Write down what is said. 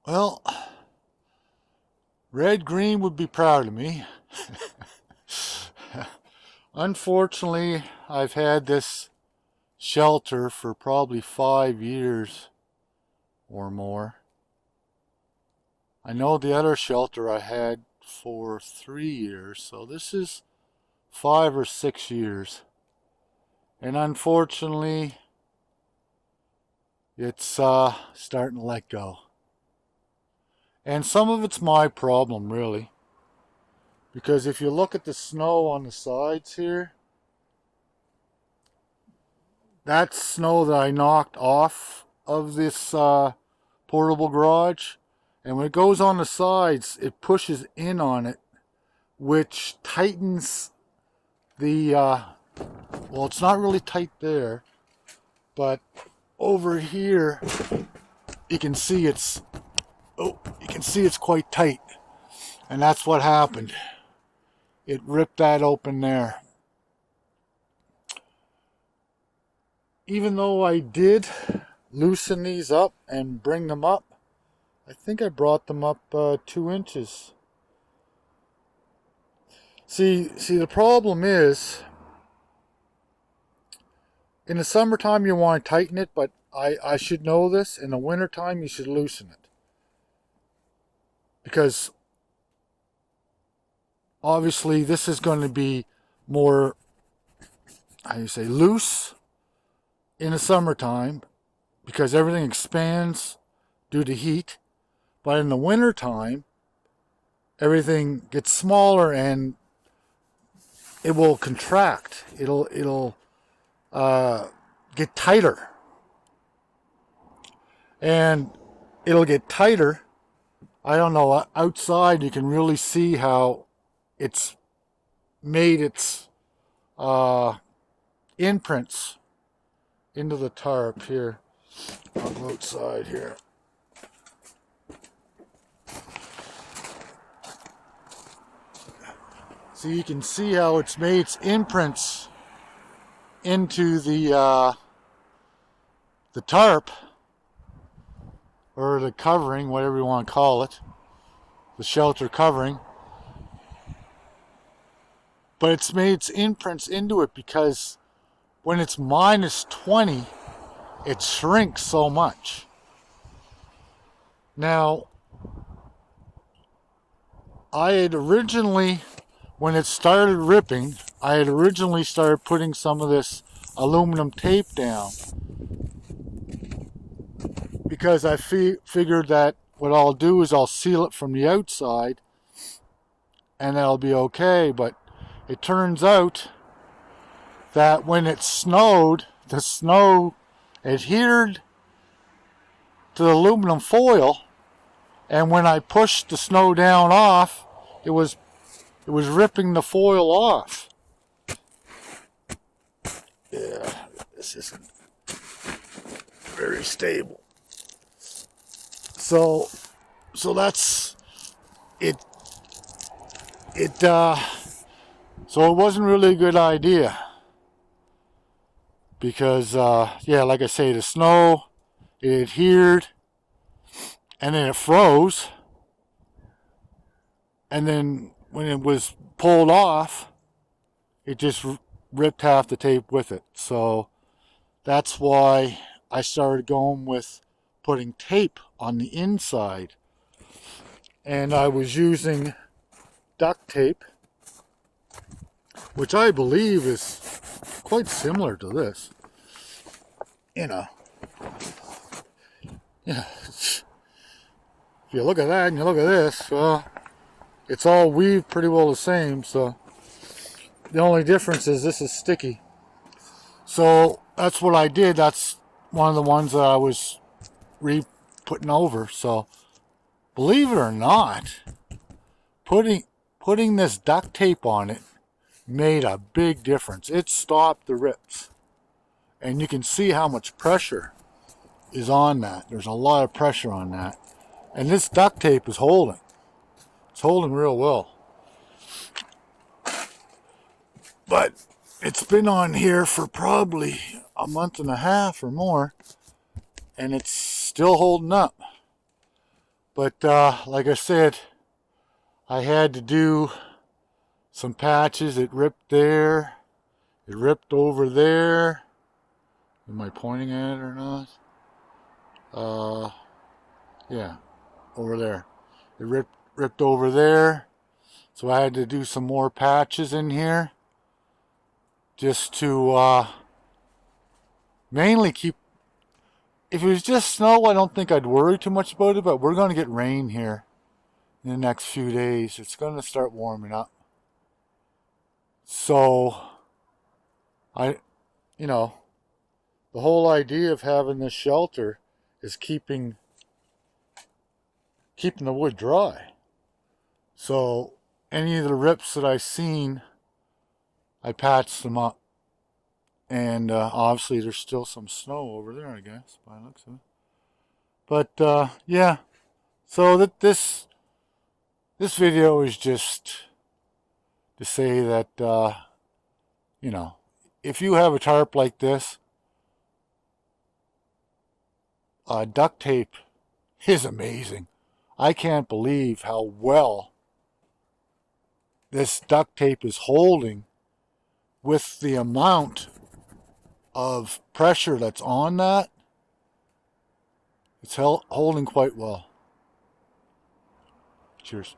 Well, Red Green would be proud of me. Unfortunately, I've had this shelter for probably 5 years or more. I know the other shelter I had for 3 years, so this is 5 or 6 years. And unfortunately, it's starting to let go. And some of it's my problem, really. Because if you look at the snow on the sides here, that's snow that I knocked off of this portable garage. And when it goes on the sides, it pushes in on it, which tightens the, well, it's not really tight there, but over here, you can see it's quite tight. And that's what happened. It ripped that open there. Even though I did loosen these up and bring them up, I think I brought them up 2 inches. See, the problem is, in the summertime you want to tighten it, but I should know this. In the wintertime you should loosen it. Because obviously this is going to be more, how do you say, loose in the summertime because everything expands due to heat. But in the wintertime, everything gets smaller and it will contract. It'll get tighter. And it'll get tighter. I don't know, outside you can really see how it's made its imprints into the tarp here. I'll go outside here. So you can see how it's made its imprints into the tarp, or the covering, whatever you want to call it, the shelter covering. But it's made its imprints into it because when it's -20, it shrinks so much. Now, I had originally, when it started ripping, I had originally started putting some of this aluminum tape down because I figured that what I'll do is I'll seal it from the outside and that'll be okay. But it turns out that when it snowed, the snow adhered to the aluminum foil, and when I pushed the snow down off, it was ripping the foil off. Yeah, this isn't very stable. So that's it. So it wasn't really a good idea because, yeah, like I say, the snow, it adhered, and then it froze, and then when it was pulled off, it just ripped half the tape with it. So that's why I started going with putting tape on the inside, and I was using duct tape, which I believe is quite similar to this. You know, yeah. If you look at that and you look at this, well, it's all weaved pretty well the same. So the only difference is this is sticky. So that's what I did. That's one of the ones that I was putting over. So believe it or not, putting this duct tape on it made a big difference. It stopped the rips. And you can see how much pressure is on that. There's a lot of pressure on that. And this duct tape is holding. It's holding real well. But it's been on here for probably a month and a half or more, and it's still holding up. But like I said, I had to do some patches. It ripped there. It ripped over there. Am I pointing at it or not? Yeah, over there. It ripped over there. So I had to do some more patches in here. Just to mainly keep... If it was just snow, I don't think I'd worry too much about it. But we're going to get rain here in the next few days. It's going to start warming up. So, you know, the whole idea of having this shelter is keeping the wood dry. So any of the rips that I've seen, I patched them up. And obviously there's still some snow over there, I guess, by the looks of it. But yeah, so this video is just to say that you know, if you have a tarp like this, duct tape is amazing. I can't believe how well this duct tape is holding with the amount of pressure that's on that. It's holding quite well. Cheers.